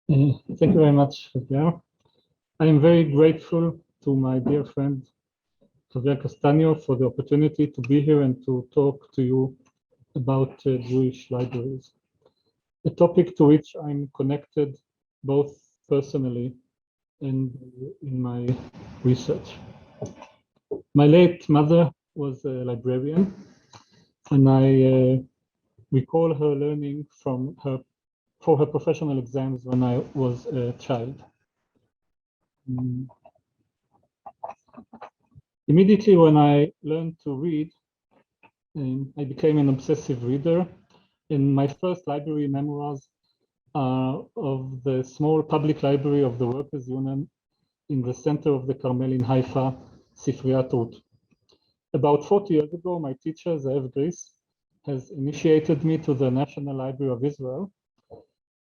Thank you very much, Javier. I am very grateful to my dear friend Javier Castaño for the opportunity to be here and to talk to you about Jewish libraries, a topic to which I'm connected both personally and in my research. My late mother was a librarian, and I recall her learning from her for her professional exams when I was a child. Immediately when I learned to read, I became an obsessive reader. And my first library memoirs are of the small public library of the Workers' Union in the center of the Carmel in Haifa, Sifriyat Ruth. About 40 years ago, my teacher, Zev Gris, has initiated me to the National Library of Israel,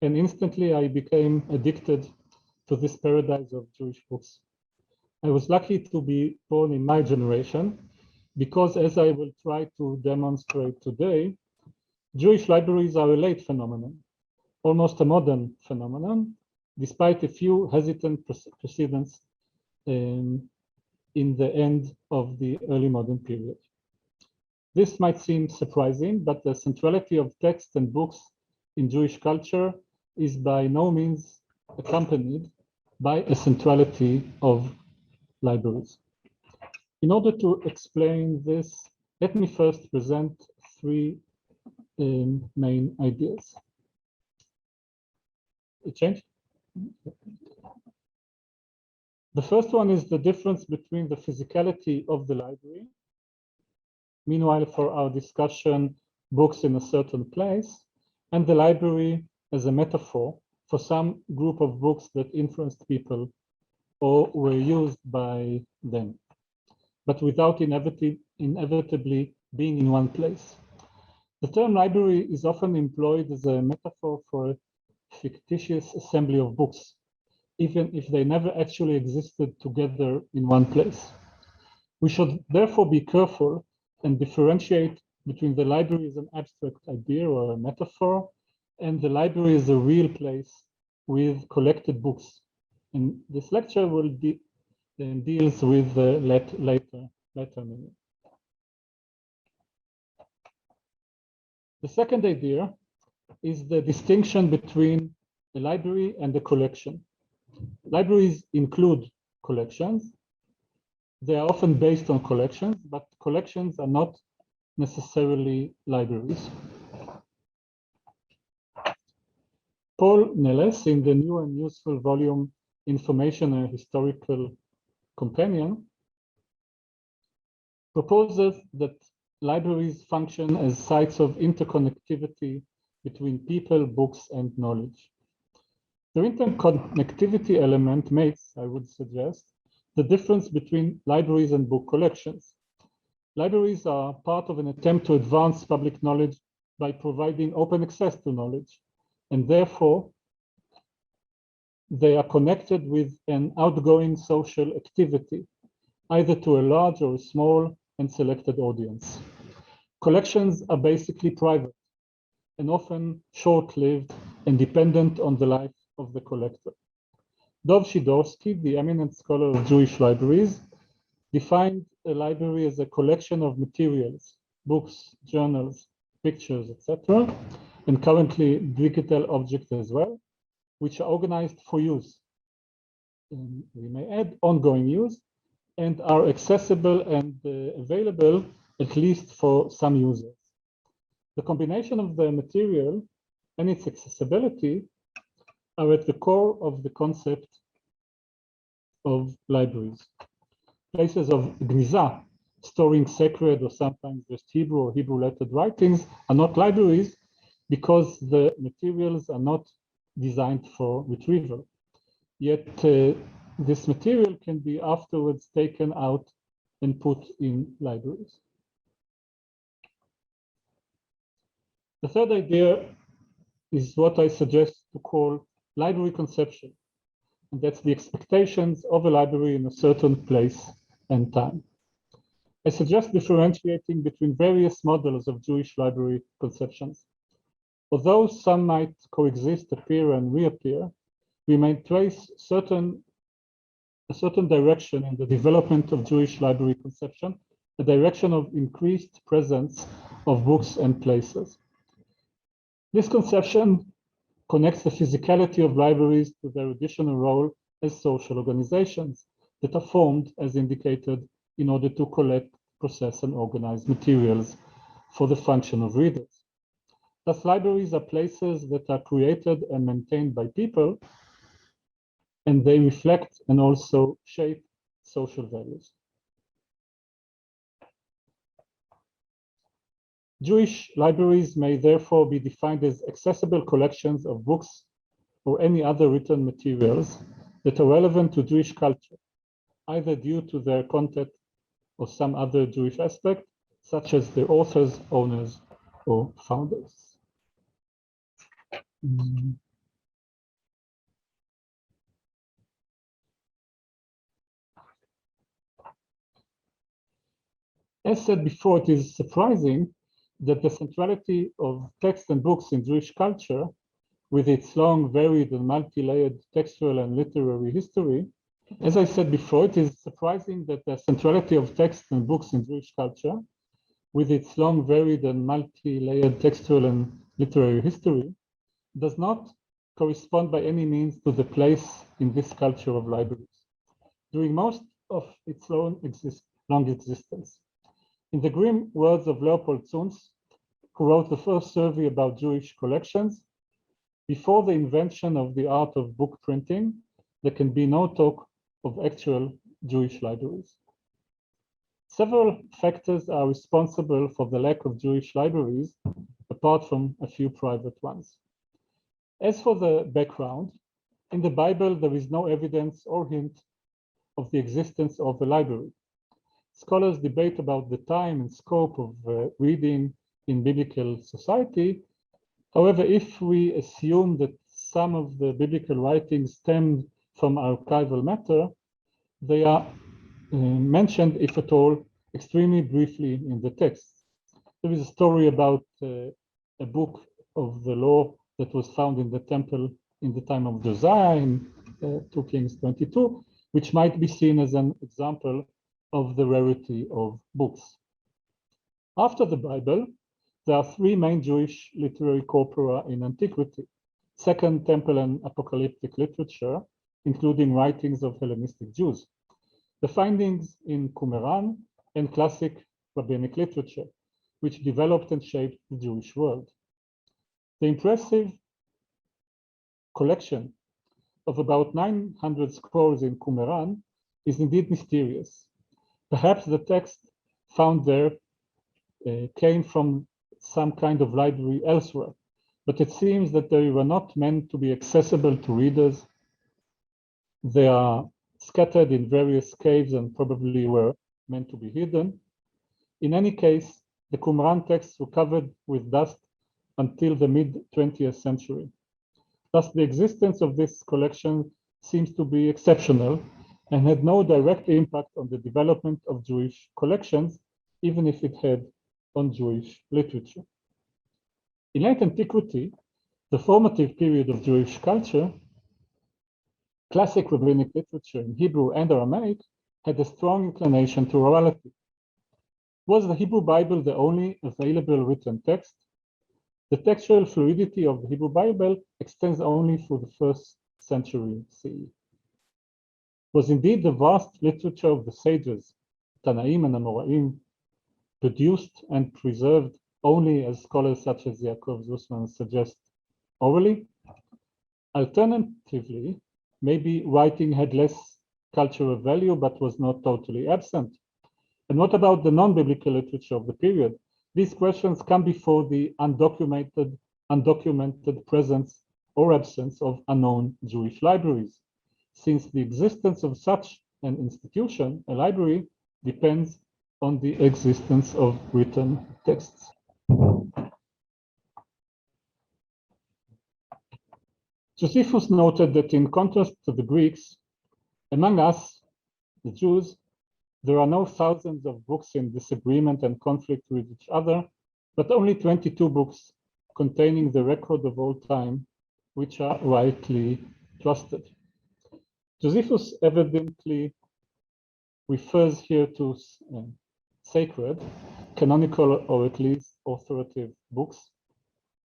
and instantly I became addicted to this paradise of Jewish books. I was lucky to be born in my generation because, as I will try to demonstrate today, Jewish libraries are a late phenomenon, almost a modern phenomenon, despite a few hesitant precedents in the end of the early modern period. This might seem surprising, but the centrality of text and books in Jewish culture is by no means accompanied by a centrality of libraries. In order to explain this, let me first present three main ideas. It changed? The first one is the difference between the physicality of the library. Meanwhile, for our discussion, books in a certain place, and the library as a metaphor for some group of books that influenced people or were used by them, but without inevitably being in one place. The term library is often employed as a metaphor for a fictitious assembly of books, even if they never actually existed together in one place. We should therefore be careful and differentiate between the library as an abstract idea or a metaphor and the library as a real place with collected books. And this lecture will deals with the later meaning. The second idea is the distinction between a library and a collection. Libraries include collections. They are often based on collections, but collections are not necessarily libraries. Paul Nellis, in the new and useful volume Information and Historical Companion, proposes that libraries function as sites of interconnectivity between people, books, and knowledge. The interconnectivity element makes, I would suggest, the difference between libraries and book collections. Libraries are part of an attempt to advance public knowledge by providing open access to knowledge, and therefore they are connected with an outgoing social activity, either to a large or a small and selected audience. Collections are basically private and often short-lived and dependent on the life of the collector. Dov Shidorsky, the eminent scholar of Jewish libraries, defined a library as a collection of materials, books, journals, pictures, etc., and currently digital objects as well, which are organized for use. And we may add ongoing use, and are accessible and available at least for some users. The combination of the material and its accessibility are at the core of the concept of libraries. Places of gniza, storing sacred or sometimes just Hebrew or Hebrew lettered writings, are not libraries because the materials are not designed for retrieval. Yet this material can be afterwards taken out and put in libraries. The third idea is what I suggest to call library conception, and that's the expectations of a library in a certain place and time. I suggest differentiating between various models of Jewish library conceptions. Although some might coexist, appear and reappear, we may trace a certain direction in the development of Jewish library conception, a direction of increased presence of books and places. This conception connects the physicality of libraries to their additional role as social organizations that are formed, as indicated, in order to collect, process, and organize materials for the function of readers. Thus, libraries are places that are created and maintained by people, and they reflect and also shape social values. Jewish libraries may therefore be defined as accessible collections of books or any other written materials that are relevant to Jewish culture, either due to their content or some other Jewish aspect, such as their authors, owners, or founders. As said before, it is surprising that the centrality of text and books in Jewish culture, with its long, varied, and multi-layered textual and literary history, as I said before, it is surprising that the centrality of text and books in Jewish culture, with its long, varied, and multi-layered textual and literary history, does not correspond by any means to the place in this culture of libraries during most of its long existence. In the grim words of Leopold Zunz, who wrote the first survey about Jewish collections, before the invention of the art of book printing, there can be no talk of actual Jewish libraries. Several factors are responsible for the lack of Jewish libraries, apart from a few private ones. As for the background, in the Bible, there is no evidence or hint of the existence of a library. Scholars debate about the time and scope of reading in biblical society. However, if we assume that some of the biblical writings stemmed from archival matter, they are mentioned, if at all, extremely briefly in the text. There is a story about a book of the law that was found in the temple in the time of Josiah in 2 Kings 22, which might be seen as an example of the rarity of books. After the Bible, there are three main Jewish literary corpora in antiquity: Second Temple and Apocalyptic literature, including writings of Hellenistic Jews, the findings in Qumran, and classic rabbinic literature, which developed and shaped the Jewish world. The impressive collection of about 900 scrolls in Qumran is indeed mysterious. Perhaps the text found there came from some kind of library elsewhere, but it seems that they were not meant to be accessible to readers. They are scattered in various caves and probably were meant to be hidden. In any case, the Qumran texts were covered with dust until the mid-20th century. Thus, the existence of this collection seems to be exceptional and had no direct impact on the development of Jewish collections, even if it had on Jewish literature. In late antiquity, the formative period of Jewish culture, classic rabbinic literature in Hebrew and Aramaic had a strong inclination to orality. Was the Hebrew Bible the only available written text? The textual fluidity of the Hebrew Bible extends only through the 1st century CE. Was indeed the vast literature of the sages, Tanaim and Amoraim, produced and preserved only, as scholars such as Yaakov Zussman suggest, orally? Alternatively, maybe writing had less cultural value but was not totally absent. And what about the non-biblical literature of the period? These questions come before the undocumented presence or absence of unknown Jewish libraries, since the existence of such an institution, a library, depends on the existence of written texts. Josephus noted that in contrast to the Greeks, among us, the Jews, there are no thousands of books in disagreement and conflict with each other, but only 22 books containing the record of all time, which are rightly trusted. Josephus evidently refers here to sacred, canonical, or at least authoritative books,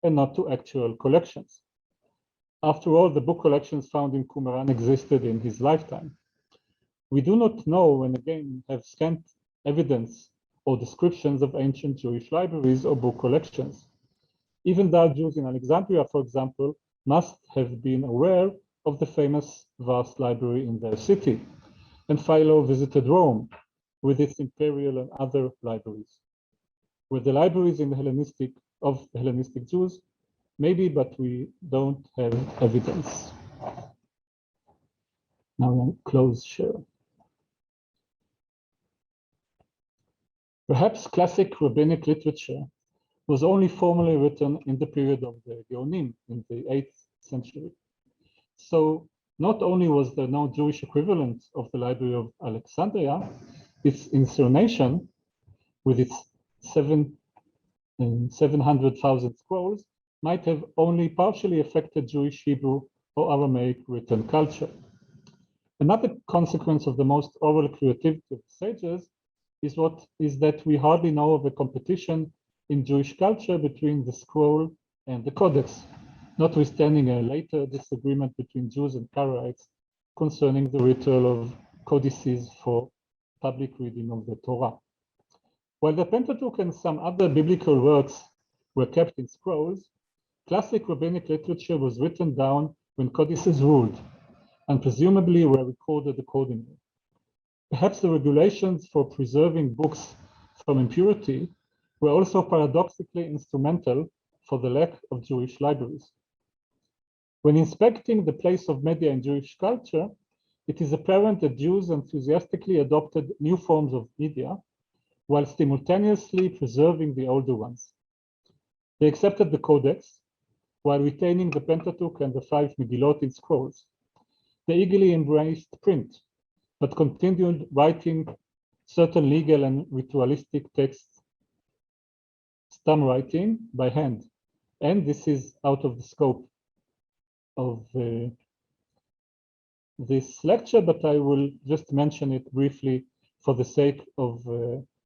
and not to actual collections. After all, the book collections found in Qumran existed in his lifetime. We do not know, and again have scant evidence or descriptions of ancient Jewish libraries or book collections. Even the Jews in Alexandria, for example, must have been aware of the famous vast library in their city, and Philo visited Rome with its imperial and other libraries. Were the libraries in the Hellenistic Jews? Maybe, but we don't have evidence. Now I'll close share. Perhaps classic rabbinic literature was only formally written in the period of the Geonim in the 8th century. So not only was there no Jewish equivalent of the Library of Alexandria, its incarnation with its 700,000 scrolls might have only partially affected Jewish Hebrew or Aramaic written culture. Another consequence of the most oral creativity of the sages is that we hardly know of a competition in Jewish culture between the scroll and the codex, notwithstanding a later disagreement between Jews and Karaites concerning the ritual of codices for public reading of the Torah. While the Pentateuch and some other biblical works were kept in scrolls, classic rabbinic literature was written down when codices ruled, and presumably were recorded accordingly. Perhaps the regulations for preserving books from impurity were also paradoxically instrumental for the lack of Jewish libraries. When inspecting the place of media in Jewish culture, it is apparent that Jews enthusiastically adopted new forms of media while simultaneously preserving the older ones. They accepted the Codex while retaining the Pentateuch and the 5 Megillot in scrolls. They eagerly embraced print, but continued writing certain legal and ritualistic texts, stam writing, by hand. And this is out of the scope of this lecture, but I will just mention it briefly for the sake of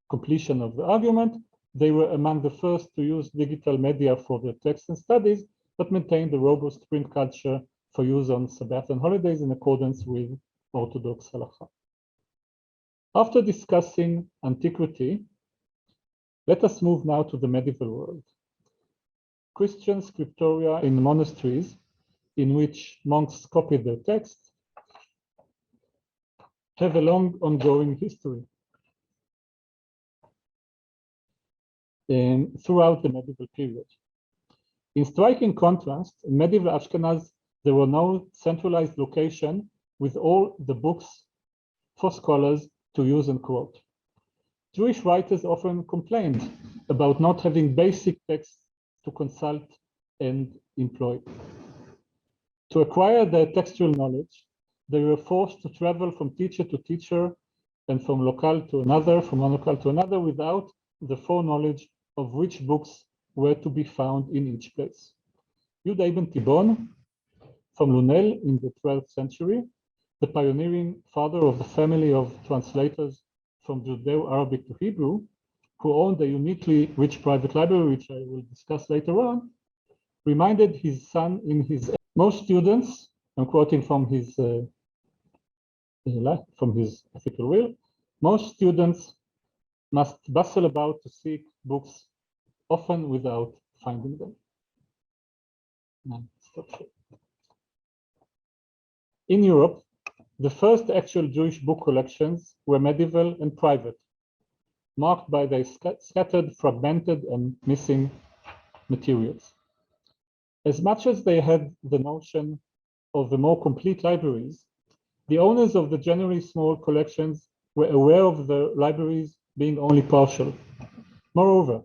completion of the argument. They were among the first to use digital media for their texts and studies, but maintained a robust print culture for use on Sabbath and holidays in accordance with Orthodox halakha. After discussing antiquity, let us move now to the medieval world. Christian scriptoria in monasteries in which monks copied their texts have a long ongoing history. Throughout the medieval period. In striking contrast, in medieval Ashkenaz, there were no centralized location with all the books for scholars to use and quote. Jewish writers often complained about not having basic texts to consult and employ. To acquire their textual knowledge, they were forced to travel from teacher to teacher and from locale to another, from one locale to another, without the foreknowledge of which books were to be found in each place. Yehuda ibn Tibon from Lunel in the 12th century, the pioneering father of the family of translators from Judeo-Arabic to Hebrew, who owned a uniquely rich private library, which I will discuss later on, reminded his son in his most students, I'm quoting from his ethical will, most students must bustle about to seek books, often without finding them. In Europe, the first actual Jewish book collections were medieval and private, marked by their scattered, fragmented, and missing materials. As much as they had the notion of the more complete libraries, the owners of the generally small collections were aware of the libraries being only partial. Moreover,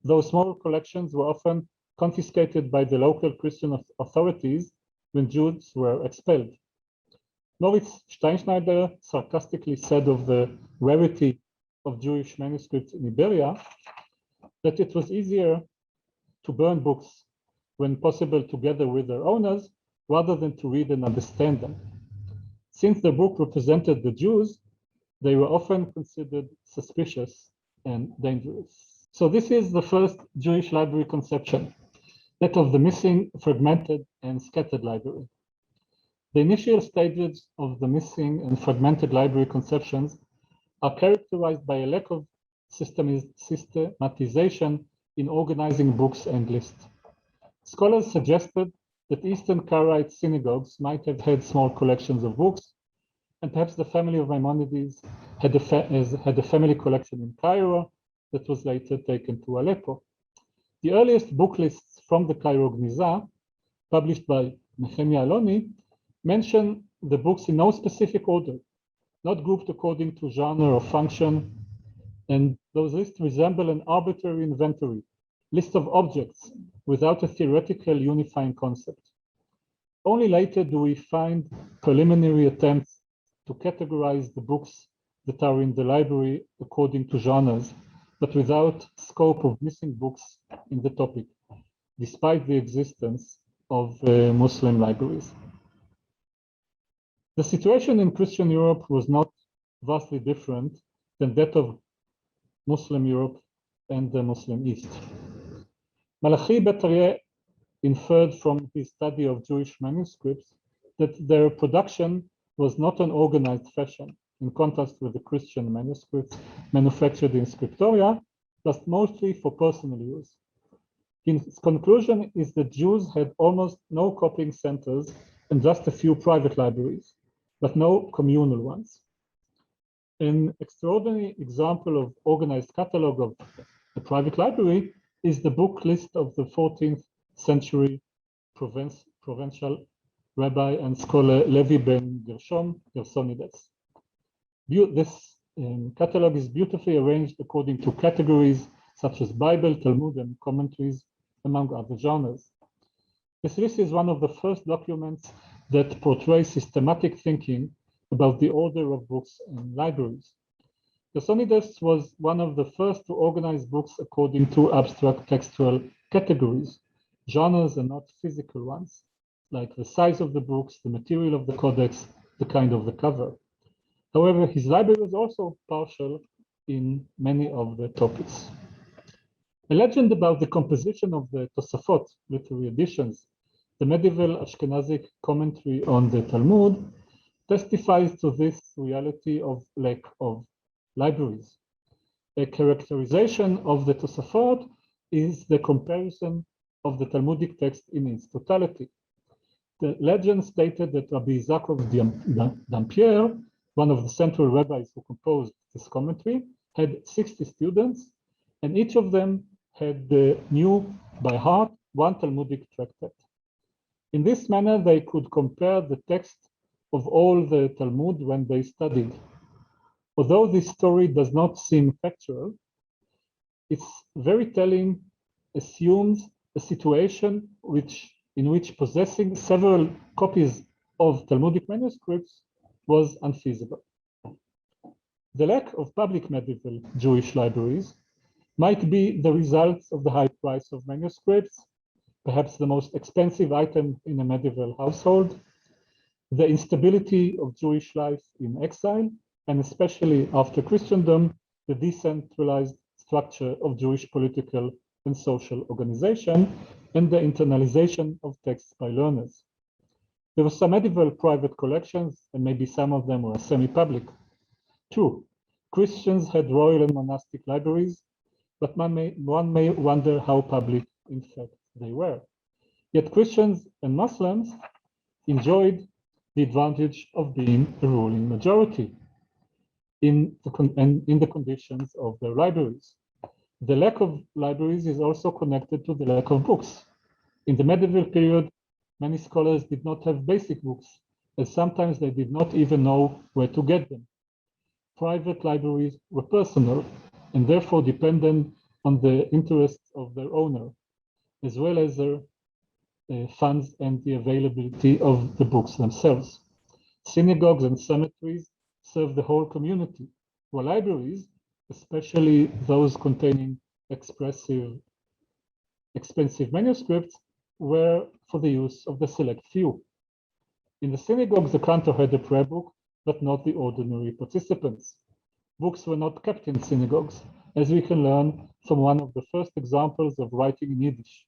those small collections were often confiscated by the local Christian authorities when Jews were expelled. Moritz Steinschneider sarcastically said of the rarity of Jewish manuscripts in Iberia that it was easier to burn books when possible together with their owners rather than to read and understand them. Since the book represented the Jews, they were often considered suspicious and dangerous. So this is the first Jewish library conception, that of the missing, fragmented, and scattered library. The initial stages of the missing and fragmented library conceptions are characterized by a lack of systematization in organizing books and lists. Scholars suggested that Eastern Karaite synagogues might have had small collections of books, and perhaps the family of Maimonides had a family collection in Cairo that was later taken to Aleppo. The earliest book lists from the Cairo Gniza, published by Nehemiah Aloni, mention the books in no specific order, not grouped according to genre or function, and those lists resemble an arbitrary inventory, list of objects without a theoretical unifying concept. Only later do we find preliminary attempts to categorize the books that are in the library according to genres, but without scope of missing books in the topic, despite the existence of Muslim libraries. The situation in Christian Europe was not vastly different than that of Muslim Europe and the Muslim East. Malachi Bet Aryeh inferred from his study of Jewish manuscripts that their production was not an organized fashion, in contrast with the Christian manuscripts manufactured in scriptoria, but mostly for personal use. His conclusion is that Jews had almost no copying centers and just a few private libraries, but no communal ones. An extraordinary example of organized catalog of a private library is the book list of the 14th century provincial rabbi and scholar Levi ben Gersonides. This catalog is beautifully arranged according to categories such as Bible, Talmud, and commentaries, among other genres. This list is one of the first documents that portrays systematic thinking about the order of books in libraries. Gersonides was one of the first to organize books according to abstract textual categories, genres and not physical ones, like the size of the books, the material of the codex, the kind of the cover. However, his library was also partial in many of the topics. A legend about the composition of the Tosafot, literary editions, the medieval Ashkenazic commentary on the Talmud, testifies to this reality of lack of libraries. A characterization of the Tosafot is the comparison of the Talmudic text in its totality. The legend stated that Rabbi Yaakov Dampier, one of the central rabbis who composed this commentary, had 60 students, and each of them had knew by heart one Talmudic tractate. In this manner, they could compare the text of all the Talmud when they studied. Although this story does not seem factual, its very telling assumes a situation in which possessing several copies of Talmudic manuscripts was unfeasible. The lack of public medieval Jewish libraries might be the result of the high price of manuscripts, perhaps the most expensive item in a medieval household, the instability of Jewish life in exile, and especially after Christendom, the decentralized structure of Jewish political and social organization, and the internalization of texts by learners. There were some medieval private collections, and maybe some of them were semi-public. True, Christians had royal and monastic libraries, but one may wonder how public, in fact, they were. Yet Christians and Muslims enjoyed the advantage of being a ruling majority in the conditions of their libraries. The lack of libraries is also connected to the lack of books. In the medieval period, many scholars did not have basic books, and sometimes they did not even know where to get them. Private libraries were personal and therefore dependent on the interests of their owner, as well as their funds and the availability of the books themselves. Synagogues and cemeteries serve the whole community, while libraries, especially those containing expensive manuscripts, were for the use of the select few. In the synagogue, the cantor had a prayer book, but not the ordinary participants. Books were not kept in synagogues, as we can learn from one of the first examples of writing in Yiddish,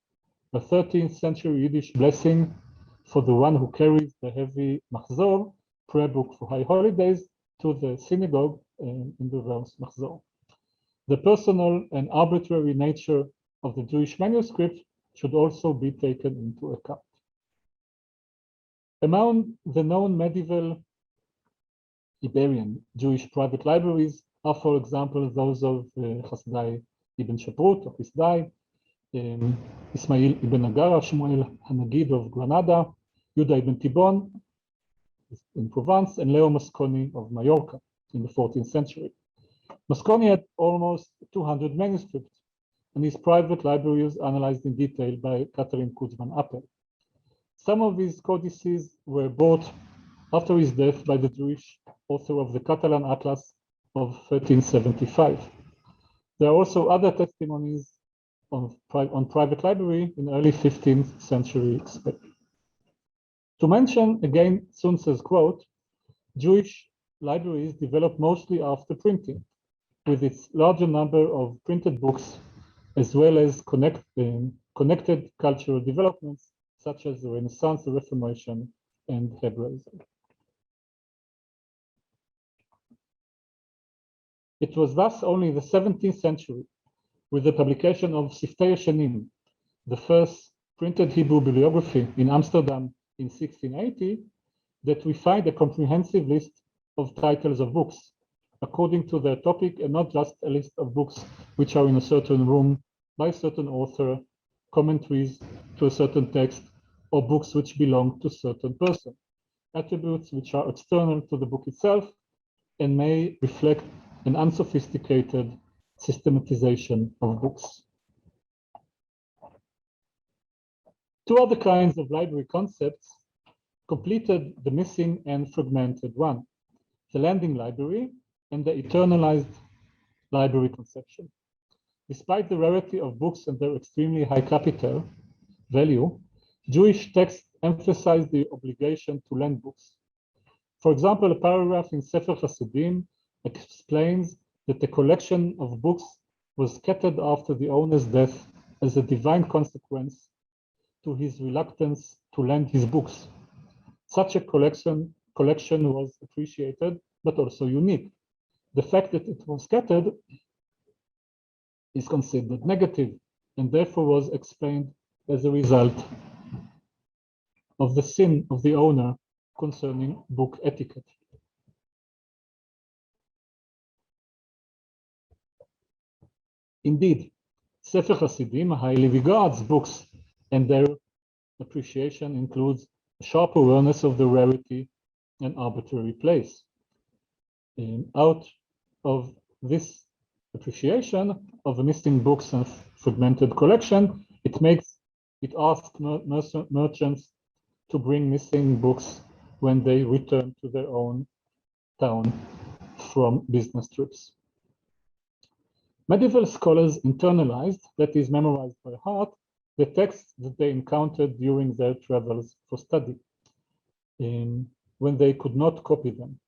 a 13th century Yiddish blessing for the one who carries the heavy machzor, prayer book for high holidays, to the synagogue in the verse machzor. The personal and arbitrary nature of the Jewish manuscript should also be taken into account. Among the known medieval Iberian Jewish private libraries are, for example, those of Chasdai ibn Shaprut of Hisdai, Ismail ibn Agara, Shmuel Hanagid of Granada, Yuda ibn Tibon in Provence, and Leo Mosconi of Majorca in the 14th century. Mosconi had almost 200 manuscripts, and his private library was analyzed in detail by Catherine Kutzman-Appel. Some of these codices were bought after his death by the Jewish author of the Catalan Atlas of 1375. There are also other testimonies on private library in early 15th century Spain. To mention again Sunz's quote, Jewish libraries developed mostly after printing, with its larger number of printed books, as well as connected cultural developments such as the Renaissance, the Reformation, and Hebraism. It was thus only the 17th century, with the publication of Siftei Yeshanim, the first printed Hebrew bibliography in Amsterdam in 1680, that we find a comprehensive list of titles of books, according to their topic, and not just a list of books which are in a certain room by a certain author, commentaries to a certain text, or books which belong to a certain person, attributes which are external to the book itself and may reflect an unsophisticated systematization of books. Two other kinds of library concepts completed the missing and fragmented one, the landing library and the eternalized library conception. Despite the rarity of books and their extremely high capital value, Jewish texts emphasize the obligation to lend books. For example, a paragraph in Sefer Hasidim explains that the collection of books was scattered after the owner's death as a divine consequence to his reluctance to lend his books. Such a collection was appreciated, but also unique. The fact that it was scattered is considered negative, and therefore was explained as a result of the sin of the owner concerning book etiquette. Indeed, Sefer Hasidim highly regards books, and their appreciation includes a sharp awareness of the rarity and arbitrary place. Out of this appreciation of the missing books and fragmented collection, it asks merchants to bring missing books when they return to their own town from business trips. Medieval scholars internalized, that is, memorized by heart, the texts that they encountered during their travels for study, when they could not copy them.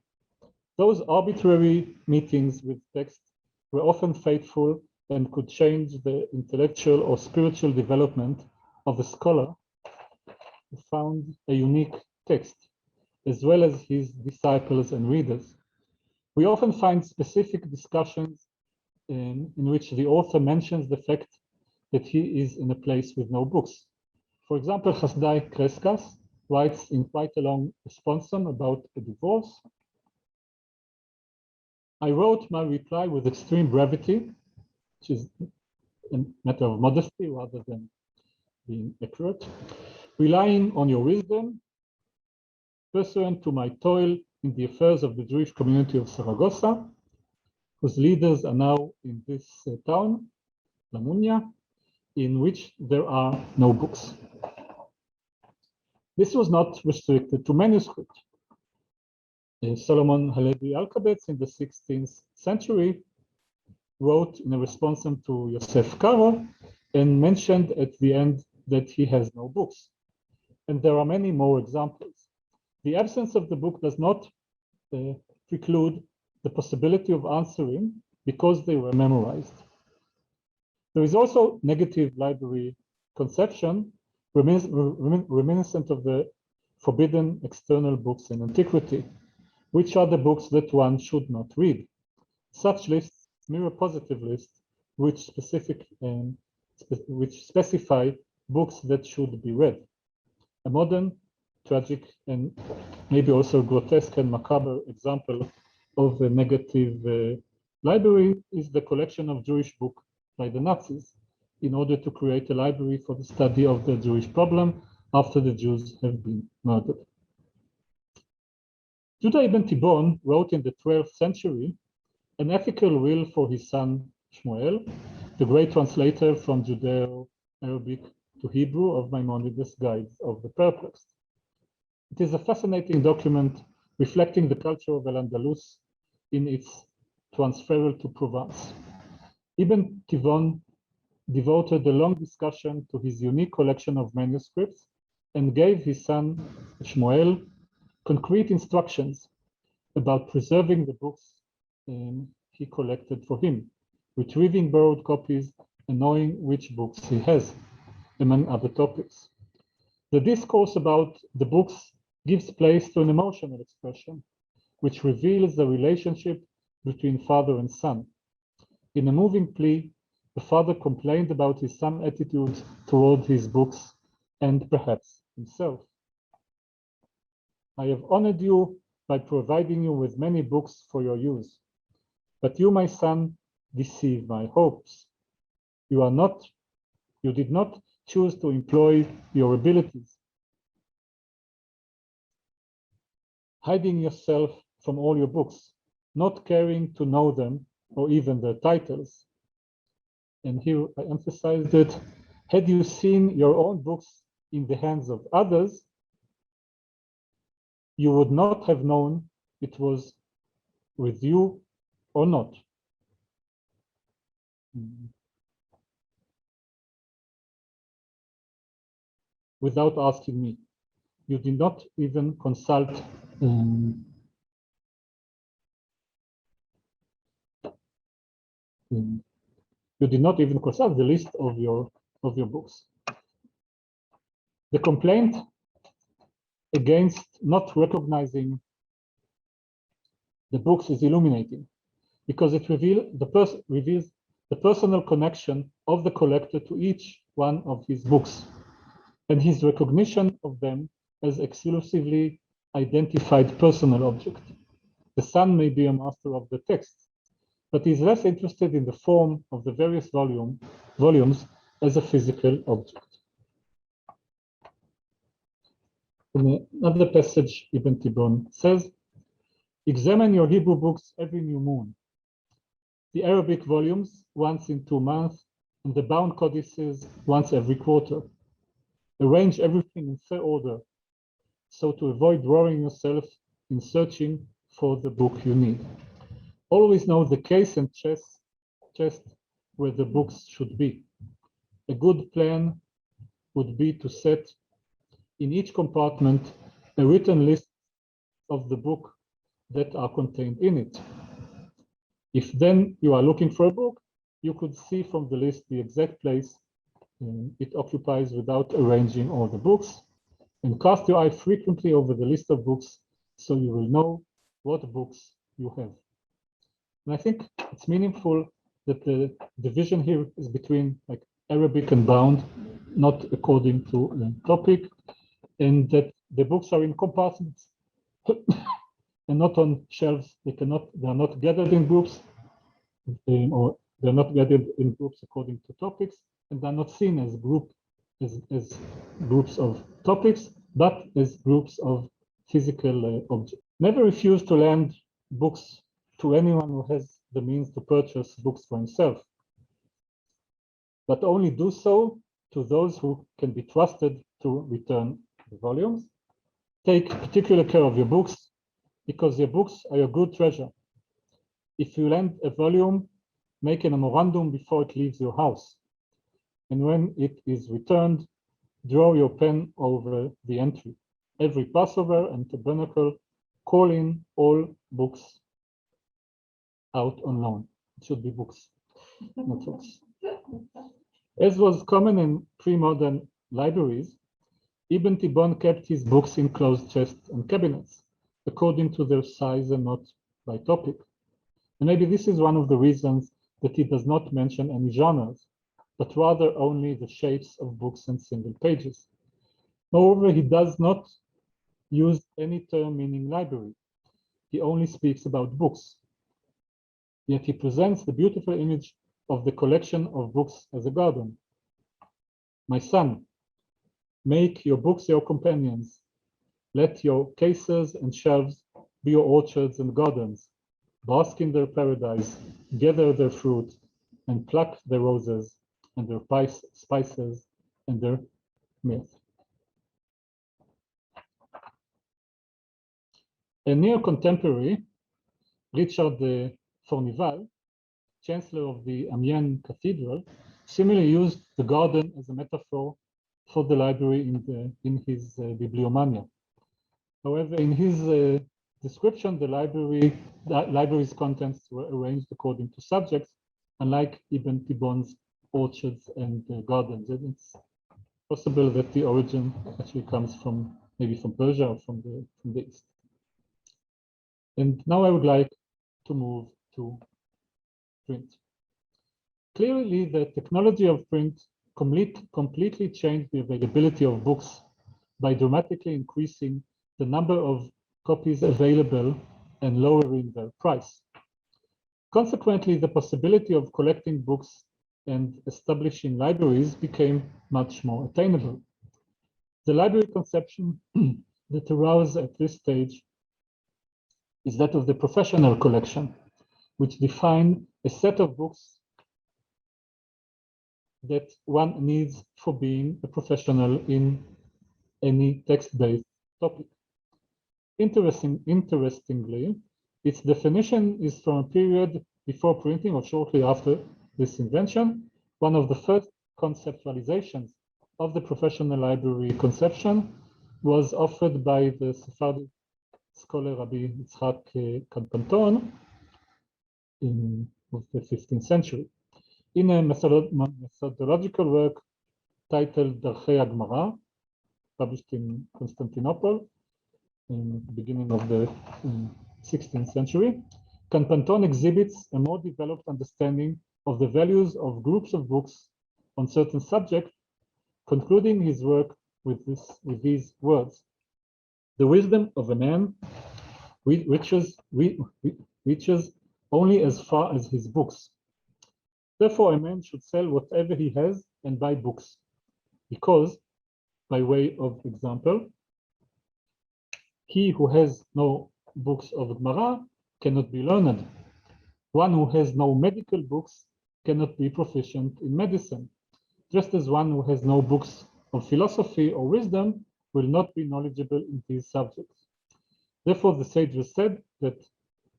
Those arbitrary meetings with texts were often fateful and could change the intellectual or spiritual development of the scholar who found a unique text, as well as his disciples and readers. We often find specific discussions in which the author mentions the fact that he is in a place with no books. For example, Chasdai Kreskas writes in quite a long responsum about a divorce. I wrote my reply with extreme brevity, which is a matter of modesty rather than being accurate, relying on your wisdom, pursuant to my toil in the affairs of the Jewish community of Saragossa, whose leaders are now in this town, La Munya, in which there are no books. This was not restricted to manuscript. Solomon Halevi Alkabetz in the 16th century wrote in a responsum to Yosef Karo and mentioned at the end that he has no books. And there are many more examples. The absence of the book does not preclude the possibility of answering because they were memorized. There is also negative library conception reminiscent of the forbidden external books in antiquity, which are the books that one should not read. Such lists mirror positive lists which specify books that should be read. A modern, tragic, and maybe also grotesque and macabre example of a negative library is the collection of Jewish books by the Nazis in order to create a library for the study of the Jewish problem after the Jews have been murdered. Judah ibn Tibbon wrote in the 12th century an ethical will for his son Shmuel, the great translator from Judeo-Arabic to Hebrew of Maimonides' Guides of the Perplexed. It is a fascinating document reflecting the culture of Al-Andalus in its transferal to Provence. Ibn Tibbon devoted a long discussion to his unique collection of manuscripts and gave his son Shmuel concrete instructions about preserving the books he collected for him, retrieving borrowed copies, and knowing which books he has, among other topics. The discourse about the books gives place to an emotional expression, which reveals the relationship between father and son. In a moving plea, the father complained about his son's attitude toward his books and perhaps himself. I have honored you by providing you with many books for your use, but you, my son, deceive my hopes. You did not choose to employ your abilities, hiding yourself from all your books, not caring to know them or even their titles. And here I emphasize that had you seen your own books in the hands of others, you would not have known it was with you or not. Without asking me. You did not even consult you did not even consult the list of your books. The complaint against not recognizing the books is illuminating because it reveals the personal connection of the collector to each one of his books and his recognition of them as exclusively identified personal object. The son may be a master of the text, but is less interested in the form of the various volumes as a physical object. In another passage, Ibn Tibbon says, examine your Hebrew books every new moon, the Arabic volumes once in 2 months, and the bound codices once every quarter. Arrange everything in fair order, so to avoid worrying yourself in searching for the book you need. Always know the case and chest where the books should be. A good plan would be to set in each compartment a written list of the book that are contained in it. If then you are looking for a book, you could see from the list the exact place it occupies without arranging all the books, and cast your eye frequently over the list of books so you will know what books you have. And I think it's meaningful that the division here is between like Arabic and bound, not according to the topic, and that the books are in compartments and not on shelves. They are not gathered in groups, or they're not gathered in groups according to topics, and they're not seen as groups of topics, but as groups of physical objects. Never refuse to lend books to anyone who has the means to purchase books for himself, but only do so to those who can be trusted to return the volumes. Take particular care of your books, because your books are your good treasure. If you lend a volume, make a memorandum before it leaves your house. And when it is returned, draw your pen over the entry. every Passover and Tabernacle, calling all books out on loan. It should be books, not books. As was common in pre-modern libraries, Ibn Tibbon kept his books in closed chests and cabinets, according to their size and not by topic. And maybe this is one of the reasons that he does not mention any genres, but rather only the shapes of books and single pages. Moreover, he does not use any term meaning library. He only speaks about books. Yet he presents the beautiful image of the collection of books as a garden. My son, make your books your companions. Let your cases and shelves be your orchards and gardens. Bask in their paradise, gather their fruit, and pluck their roses and their spices and their myrrh. A near contemporary, Richard de Fornival, chancellor of the Amiens Cathedral, similarly used the garden as a metaphor for the library in his Bibliomania. However, in his description, the library's contents were arranged according to subjects, unlike Ibn Tibbon's orchards and gardens. And it's possible that the origin actually comes from maybe from Persia or from the East. And now I would like to move to print. Clearly, the technology of print completely changed the availability of books by dramatically increasing the number of copies available and lowering their price. Consequently, the possibility of collecting books and establishing libraries became much more attainable. The library conception that arose at this stage is that of the professional collection, which defined a set of books that one needs for being a professional in any text-based topic. Interestingly, its definition is from a period before printing or shortly after this invention. One of the first conceptualizations of the professional library conception was offered by the Sephardic scholar Rabbi Yitzhak Kanpanton of the 15th century. In a methodological work titled Darchei Agmara, published in Constantinople in the beginning of the 16th century, Kanpanton exhibits a more developed understanding of the values of groups of books on certain subjects, concluding his work with these words: "The wisdom of a man reaches only as far as his books. Therefore, a man should sell whatever he has and buy books, because, by way of example, he who has no books of Gemara cannot be learned. One who has no medical books cannot be proficient in medicine, just as one who has no books of philosophy or wisdom will not be knowledgeable in these subjects. Therefore, the sages said that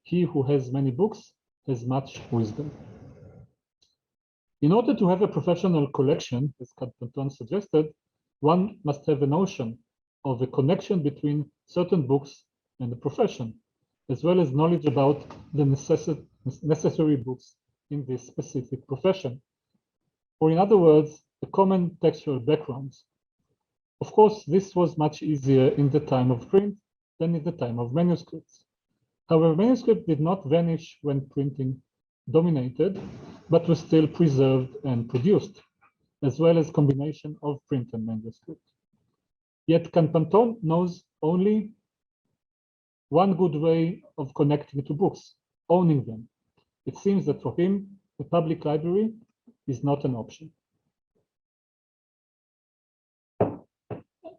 he who has many books has much wisdom." In order to have a professional collection, as Kanpanton suggested, one must have a notion of a connection between certain books and the profession, as well as knowledge about the necessary books in this specific profession, or in other words, a common textual background. Of course, this was much easier in the time of print than in the time of manuscripts. However, manuscript did not vanish when printing dominated, but was still preserved and produced, as well as combination of print and manuscript. Yet Kanpanton knows only one good way of connecting to books, owning them. It seems that for him, a public library is not an option.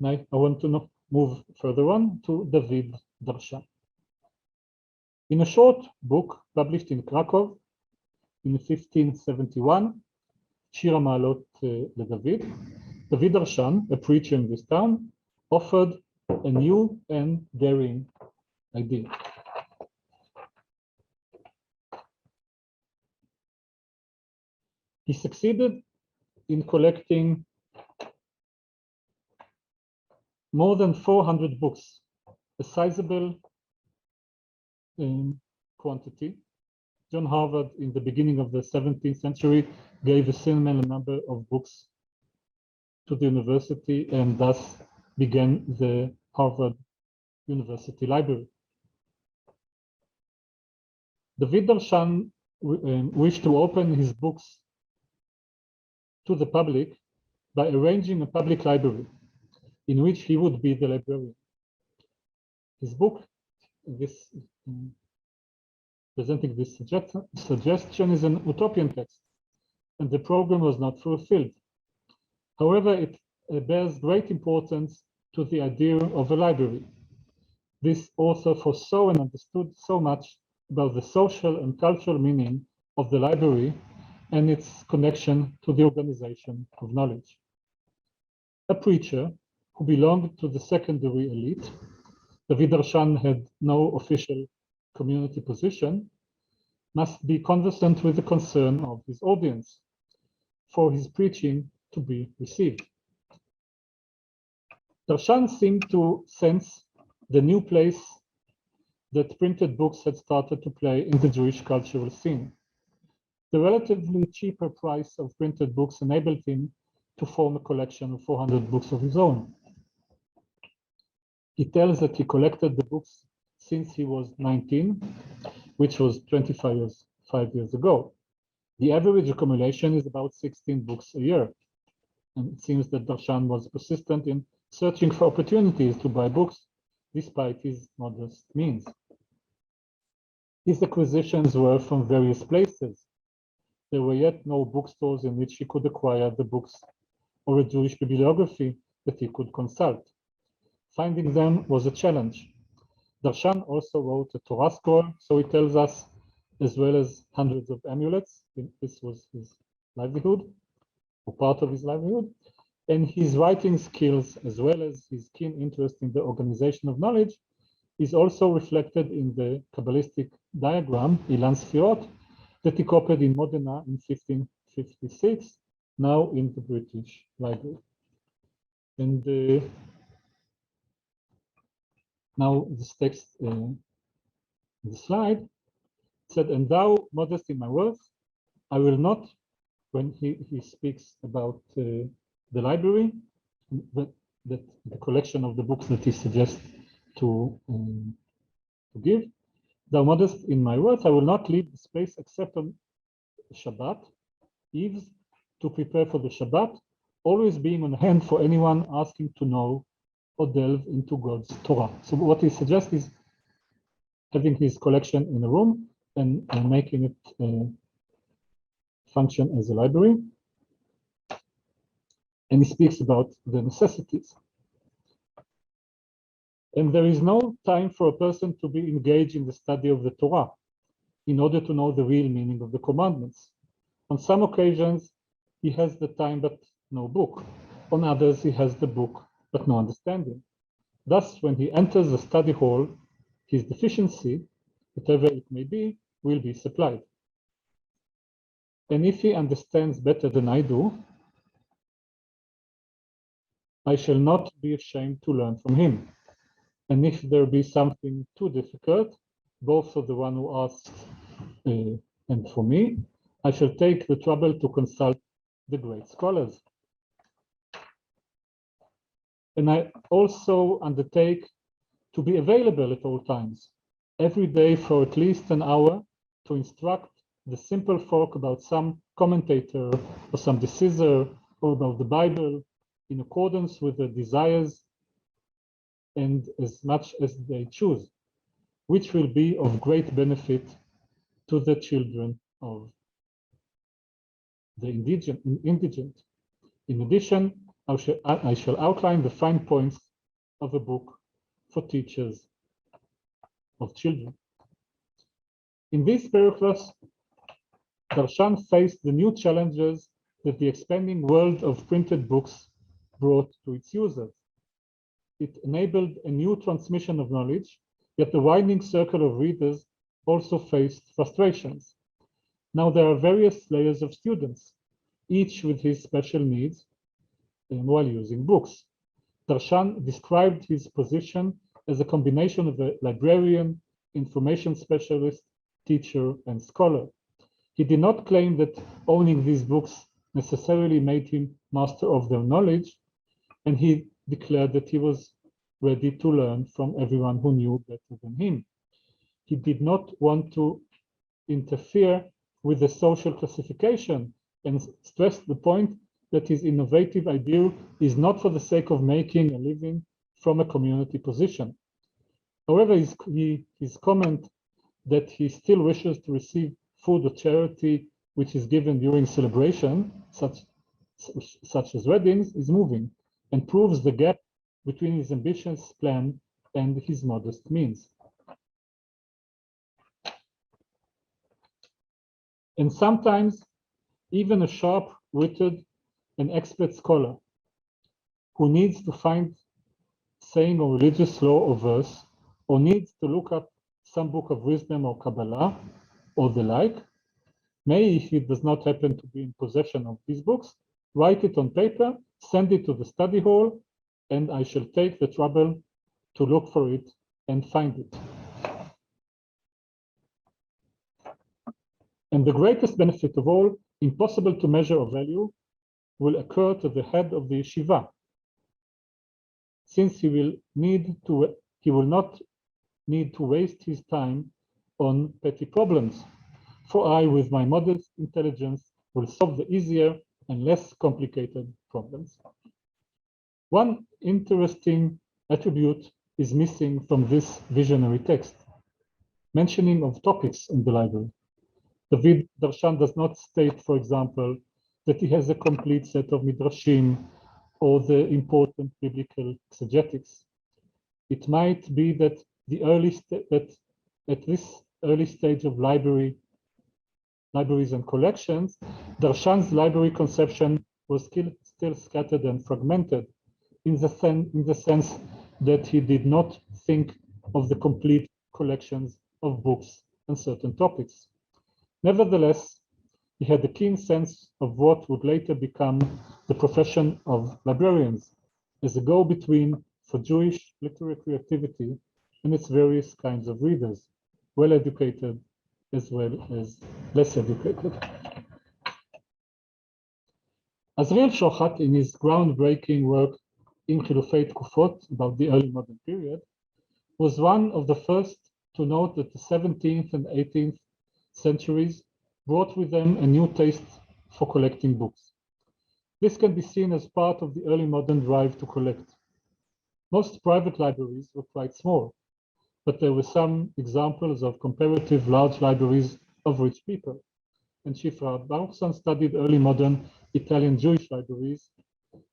Now, I want to move further on to David Darshan. In a short book published in Krakow in 1571, Shir HaMa'alot LeDavid, David Darshan, a preacher in this town, offered a new and daring idea. He succeeded in collecting more than 400 books, a sizable quantity. John Harvard, in the beginning of the 17th century, gave a similar number of books to the university, and thus began the Harvard University Library. David Darshan wished to open his books to the public by arranging a public library in which he would be the librarian. His book, presenting this suggestion, is an utopian text, and the program was not fulfilled. However, it bears great importance to the idea of a library. This author foresaw and understood so much about the social and cultural meaning of the library and its connection to the organization of knowledge. A preacher who belonged to the secondary elite, David Darshan had no official community position, must be conversant with the concern of his audience for his preaching to be received. Darshan seemed to sense the new place that printed books had started to play in the Jewish cultural scene. The relatively cheaper price of printed books enabled him to form a collection of 400 books of his own. He tells that he collected the books since he was 19, which was 25 years ago. The average accumulation is about 16 books a year. And it seems that Darshan was persistent in searching for opportunities to buy books despite his modest means. His acquisitions were from various places. There were yet no bookstores in which he could acquire the books or a Jewish bibliography that he could consult. Finding them was a challenge. Darshan also wrote a Torah scroll, so he tells us, as well as hundreds of amulets. This was his livelihood, or part of his livelihood. And his writing skills, as well as his keen interest in the organization of knowledge, is also reflected in the Kabbalistic diagram, Ilan Sfirot, that he copied in Modena in 1556, now in the British Library. And now this text, the slide, said, "And thou, modest in my worth, I will not," when he speaks about the library, that the collection of the books that he suggests to give, "Thou modest in my worth, I will not leave the space except on Shabbat, Eves, to prepare for the Shabbat, always being on hand for anyone asking to know or delve into God's Torah." So what he suggests is having his collection in a room and making it function as a library. And he speaks about the necessities. And there is no time for a person to be engaged in the study of the Torah in order to know the real meaning of the commandments. On some occasions, he has the time but no book. On others, he has the book but no understanding. Thus, when he enters the study hall, his deficiency, whatever it may be, will be supplied. And if he understands better than I do, I shall not be ashamed to learn from him. And if there be something too difficult, both for the one who asks and for me, I shall take the trouble to consult the great scholars. And I also undertake to be available at all times, every day for at least an hour, to instruct the simple folk about some commentator or some decisor or about the Bible in accordance with their desires and as much as they choose, which will be of great benefit to the children of the indigent. In addition, I shall outline the fine points of a book for teachers of children. In these paragraphs, Darshan faced the new challenges that the expanding world of printed books brought to its users. It enabled a new transmission of knowledge, yet the widening circle of readers also faced frustrations. Now there are various layers of students, each with his special needs while using books. Darshan described his position as a combination of a librarian, information specialist, teacher, and scholar. He did not claim that owning these books necessarily made him master of their knowledge, and he declared that he was ready to learn from everyone who knew better than him. He did not want to interfere with the social classification and stressed the point that his innovative idea is not for the sake of making a living from a community position. However, his comment that he still wishes to receive food or charity which is given during celebration, such as weddings, is moving and proves the gap between his ambitious plan and his modest means. And sometimes even a sharp-witted and expert scholar who needs to find saying or religious law or verse, or needs to look up some book of wisdom or Kabbalah or the like, may, if he does not happen to be in possession of these books, write it on paper, send it to the study hall, and I shall take the trouble to look for it and find it. And the greatest benefit of all, impossible to measure or value, will occur to the head of the yeshiva, since he will not need to waste his time on petty problems, for I, with my modest intelligence, will solve the easier and less complicated problems. One interesting attribute is missing from this visionary text, mentioning of topics in the library. David Darshan does not state, for example, that he has a complete set of midrashim or the important biblical exegetics. It might be that at this early stage of libraries and collections, Darshan's library conception was still scattered and fragmented, in the sense that he did not think of the complete collections of books on certain topics. Nevertheless, he had a keen sense of what would later become the profession of librarians, as a go-between for Jewish literary creativity and its various kinds of readers, well-educated as well as less educated. Avriel Shochat, in his groundbreaking work in Chilufei Tkufot about the early modern period, was one of the first to note that the 17th and 18th centuries brought with them a new taste for collecting books. This can be seen as part of the early modern drive to collect. Most private libraries were quite small, but there were some examples of comparative large libraries of rich people. And Shifra Baruchson studied early modern Italian Jewish libraries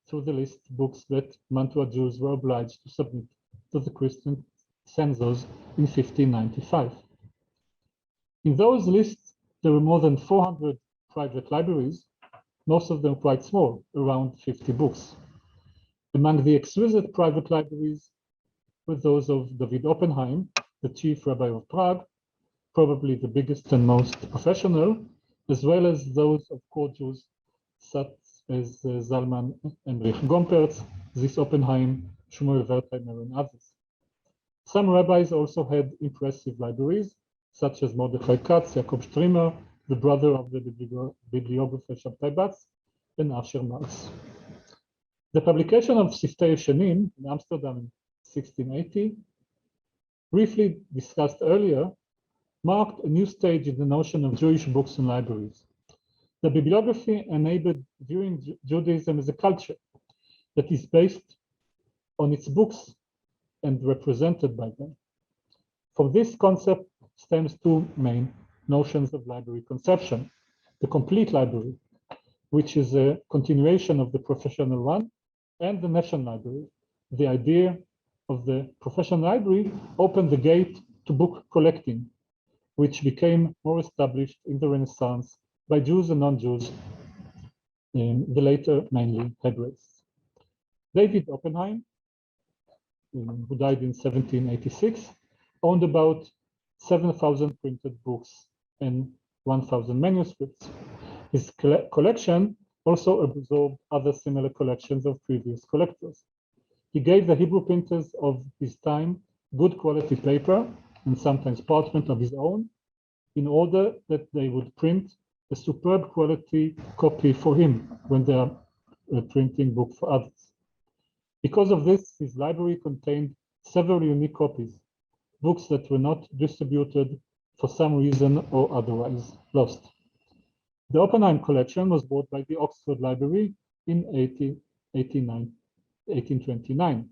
through the list of books that Mantua Jews were obliged to submit to the Christian census in 1595. In those lists, there were more than 400 private libraries, most of them quite small, around 50 books. Among the exquisite private libraries were those of David Oppenheim, the chief rabbi of Prague, probably the biggest and most professional, as well as those of court Jews such as Zalman Emrich Gompertz, Zis Oppenheim, Shmuel Wertheimer, and others. Some rabbis also had impressive libraries, such as Mordechai Katz, Jacob Strimer, the brother of the bibliographer Shabtai Batz, and Asher Marx. The publication of Siftei Yeshanim in Amsterdam in 1680, briefly discussed earlier, marked a new stage in the notion of Jewish books and libraries. The bibliography enabled viewing Judaism as a culture that is based on its books and represented by them. From this concept stems two main notions of library conception: the complete library, which is a continuation of the professional one, and the national library. The idea of the professional library opened the gate to book collecting, which became more established in the Renaissance by Jews and non-Jews, the later mainly Hebraism. David Oppenheim, who died in 1786, owned about 7,000 printed books and 1,000 manuscripts. His collection also absorbed other similar collections of previous collectors. He gave the Hebrew printers of his time good quality paper and sometimes parchment of his own in order that they would print a superb quality copy for him when they are printing book for others. Because of this, his library contained several unique copies, books that were not distributed for some reason or otherwise lost. The Oppenheim collection was bought by the Oxford Library in 1829.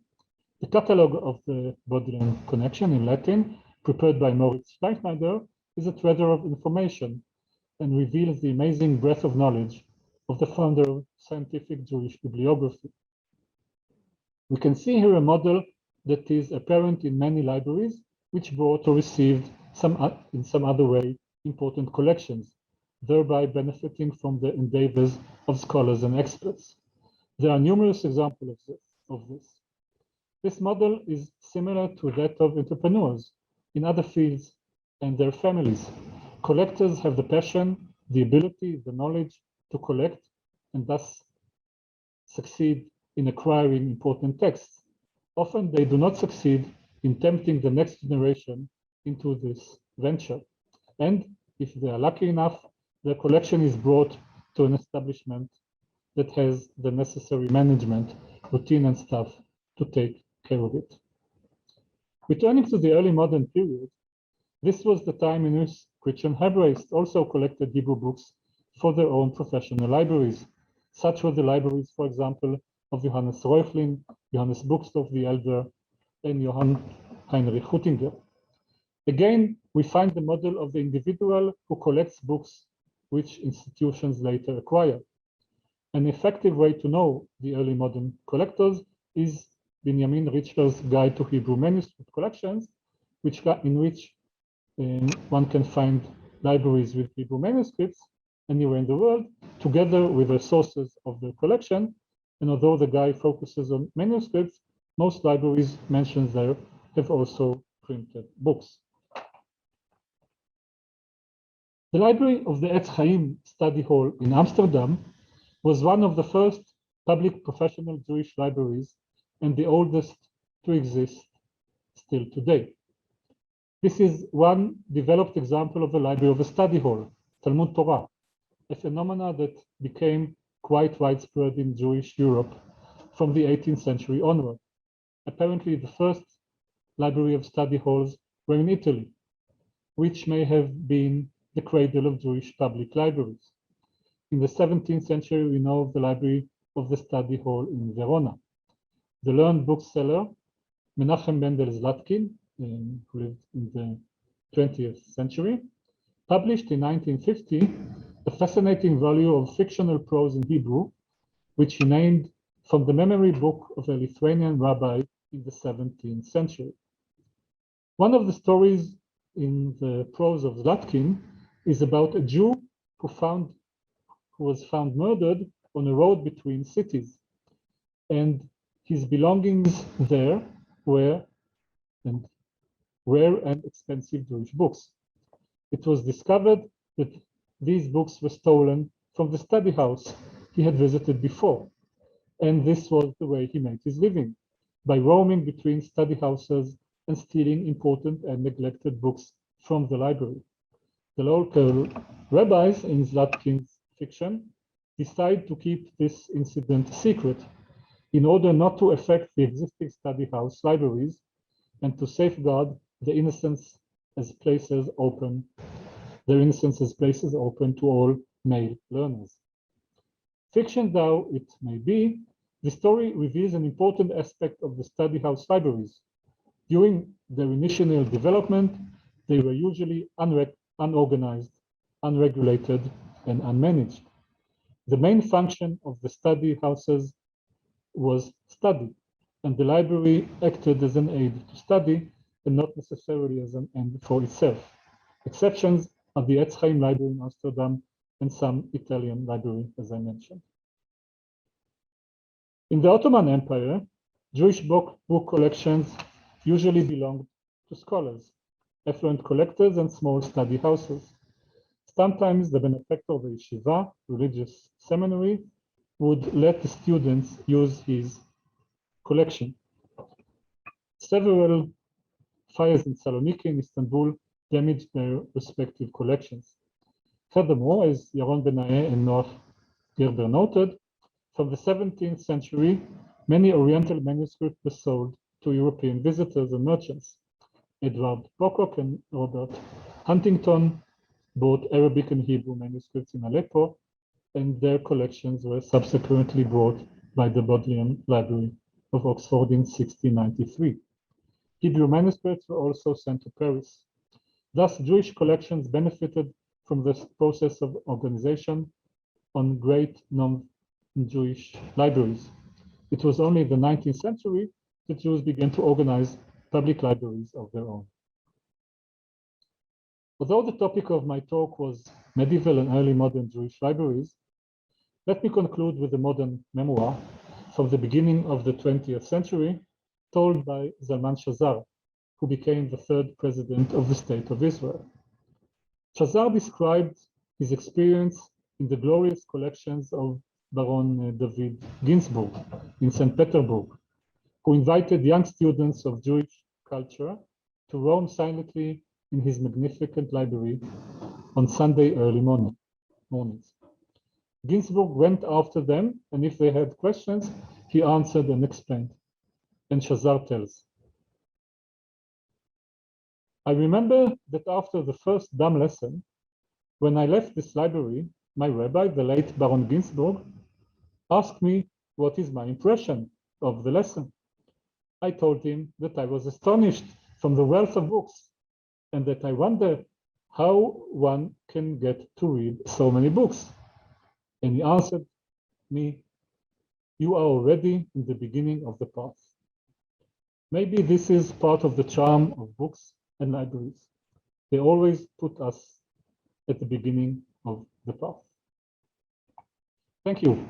The catalogue of the Bodleian Connection in Latin, prepared by Moritz Schleifschneider, is a treasure of information and reveals the amazing breadth of knowledge of the founder of scientific Jewish bibliography. We can see here a model that is apparent in many libraries which brought or received in some other way important collections, thereby benefiting from the endeavors of scholars and experts. There are numerous examples of this. This model is similar to that of entrepreneurs in other fields and their families. Collectors have the passion, the ability, the knowledge to collect and thus succeed in acquiring important texts. Often they do not succeed in tempting the next generation into this venture. And if they are lucky enough, their collection is brought to an establishment that has the necessary management, routine and staff to take care of it. Returning to the early modern period, this was the time in which Christian Hebraists also collected Hebrew books for their own professional libraries. Such were the libraries, for example, of Johannes Reuchlin, Johannes Buxtorf the Elder, and Johann Heinrich Huttinger. Again, we find the model of the individual who collects books which institutions later acquire. An effective way to know the early modern collectors is Benjamin Richler's Guide to Hebrew Manuscript Collections, in which one can find libraries with Hebrew manuscripts anywhere in the world, together with the sources of the collection. And although the guide focuses on manuscripts, most libraries mentioned there have also printed books. The library of the Etz Chaim Study Hall in Amsterdam was one of the first public professional Jewish libraries and the oldest to exist still today. This is one developed example of a library of a study hall, Talmud Torah, a phenomenon that became quite widespread in Jewish Europe from the 18th century onward. Apparently, the first library of study halls were in Italy, which may have been the cradle of Jewish public libraries. In the 17th century, we know of the library of the study hall in Verona. The learned bookseller, Menachem Mendel Zlatkin, who lived in the 20th century, published in 1950 a fascinating volume of fictional prose in Hebrew, which he named from the memory book of a Lithuanian rabbi in the 17th century. One of the stories in the prose of Zlatkin is about a Jew who was found murdered on a road between cities, and his belongings there were rare and expensive Jewish books. It was discovered that these books were stolen from the study house he had visited before, and this was the way he made his living, by roaming between study houses and stealing important and neglected books from the library. The local rabbis in Zlatkin's fiction decide to keep this incident secret in order not to affect the existing study house libraries and to safeguard their innocence as places open to all male learners. Fiction though it may be, the story reveals an important aspect of the study house libraries. During their initial development, they were usually unorganized, unregulated, and unmanaged. The main function of the study houses was study, and the library acted as an aid to study and not necessarily as an end for itself. Exceptions are the Etz Chaim Library in Amsterdam and some Italian library, as I mentioned. In the Ottoman Empire, Jewish book collections usually belonged to scholars, affluent collectors, and small study houses. Sometimes the benefactor of a yeshiva, religious seminary, would let the students use his collection. Several fires in Saloniki and Istanbul damaged their respective collections. Furthermore, as Yaron Benae and Noach Gerber noted, from the 17th century, many Oriental manuscripts were sold to European visitors and merchants. Edward Pocock and Robert Huntington bought Arabic and Hebrew manuscripts in Aleppo, and their collections were subsequently bought by the Bodleian Library of Oxford in 1693. Hebrew manuscripts were also sent to Paris. Thus, Jewish collections benefited from this process of organization on great non-Jewish libraries. It was only in the 19th century that Jews began to organize public libraries of their own. Although the topic of my talk was medieval and early modern Jewish libraries, let me conclude with a modern memoir from the beginning of the 20th century, told by Zalman Shazar, who became the third president of the State of Israel. Shazar described his experience in the glorious collections of Baron David Ginsburg in St. Petersburg, who invited young students of Jewish culture to roam silently in his magnificent library on Sunday early mornings. Ginsburg went after them, and if they had questions, he answered and explained. And Shazar tells, I remember that after the first Dam lesson, when I left this library, my rabbi, the late Baron Ginsburg, asked me what is my impression of the lesson. I told him that I was astonished from the wealth of books, and that I wonder how one can get to read so many books. And he answered me, you are already in the beginning of the path. Maybe this is part of the charm of books and libraries. They always put us at the beginning of the path. Thank you.